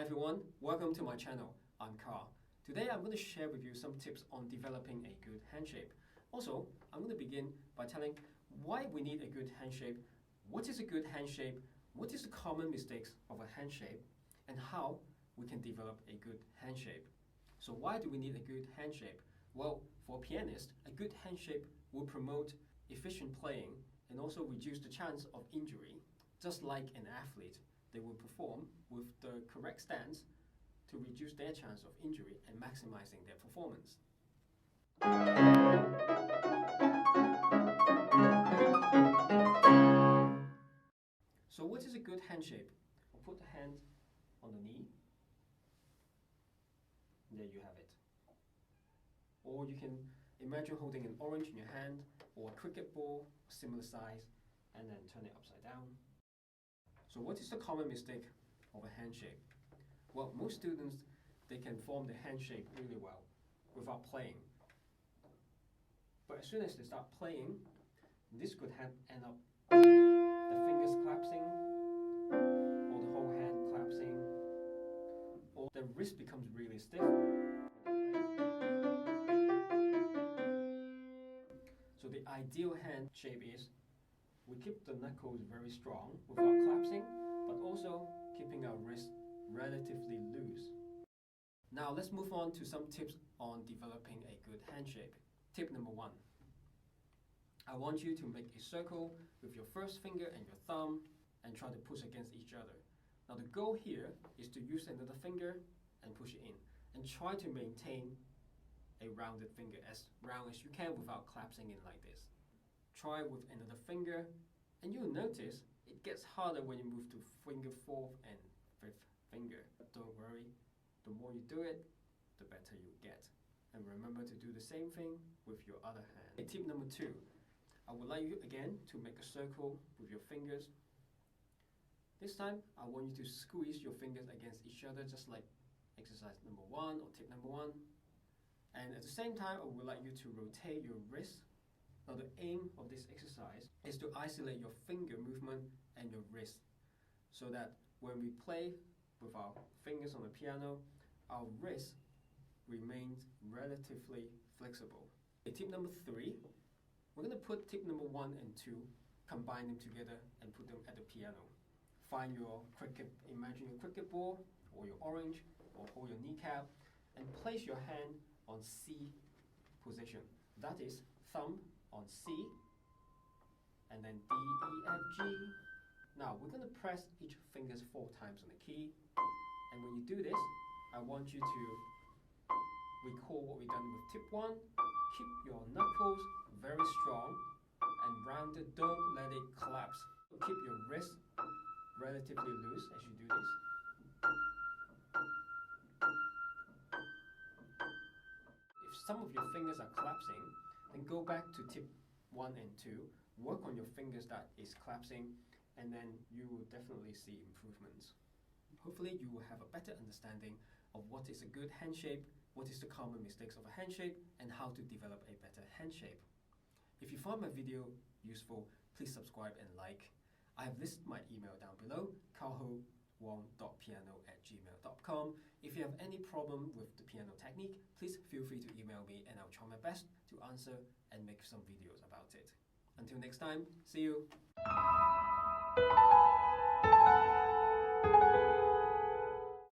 everyone, welcome to my channel. I'm Carl. Today I'm going to share with you some tips on developing a good hand shape. Also, I'm going to begin by telling why we need a good hand shape, what is a good hand shape, what is the common mistakes of a hand shape, and how we can develop a good hand shape. So why do we need a good hand shape? Well, for a pianist, a good hand shape will promote efficient playing and also reduce the chance of injury. Just like an athlete, they will perform with the correct stance to reduce their chance of injury and maximizing their performance. So what is a good hand shape? I'll put the hand on the knee. There you have it. Or you can imagine holding an orange in your hand or a cricket ball, similar size, and then turn it upside down. So what is the common mistake of a hand shape? Well, most students, they can form the hand shape really well without playing. But as soon as they start playing, this could end up the fingers collapsing, or the whole hand collapsing, or the wrist becomes really stiff. So the ideal hand shape is we keep the knuckles very strong without collapsing, but also keeping our wrist relatively loose. Now let's move on to some tips on developing a good hand shape. Tip number 1. I want you to make a circle with your first finger and your thumb and try to push against each other. Now the goal here is to use another finger and push it in and try to maintain a rounded finger as round as you can without collapsing in like this. Try with another finger and you'll notice it gets harder when you move to finger 4th and 5th finger. But don't worry, the more you do it, the better you get. And remember to do the same thing with your other hand. Tip number 2, I would like you again to make a circle with your fingers. This time, I want you to squeeze your fingers against each other just like exercise number 1 or tip number 1. And at the same time, I would like you to rotate your wrist. Now the aim of this exercise is to isolate your finger movement and your wrist so that when we play with our fingers on the piano, our wrist remains relatively flexible. Tip number 3, we're going to put tip number 1 and 2, combine them together and put them at the piano. Find your cricket, imagine your cricket ball or your orange or hold your kneecap and place your hand on C position. That is thumb on C and then D, E, F, G. Now we're going to press each fingers 4 times on the key, and when you do this, I want you to recall what we've done with tip 1. Keep your knuckles very strong and rounded, don't let it collapse. Keep your wrist relatively loose as you do this. If some of your fingers are collapsing, then go back to tip 1 and 2, work on your fingers that is collapsing, and then you will definitely see improvements. Hopefully you will have a better understanding of what is a good hand shape, what is the common mistakes of a hand shape, and how to develop a better hand shape. If you found my video useful, please subscribe and like. I have listed my email down below, carlho1.piano@gmail.com. If you have any problem with the piano technique, please feel free to email me and I'll try my best to answer and make some videos about it. Until next time, see you!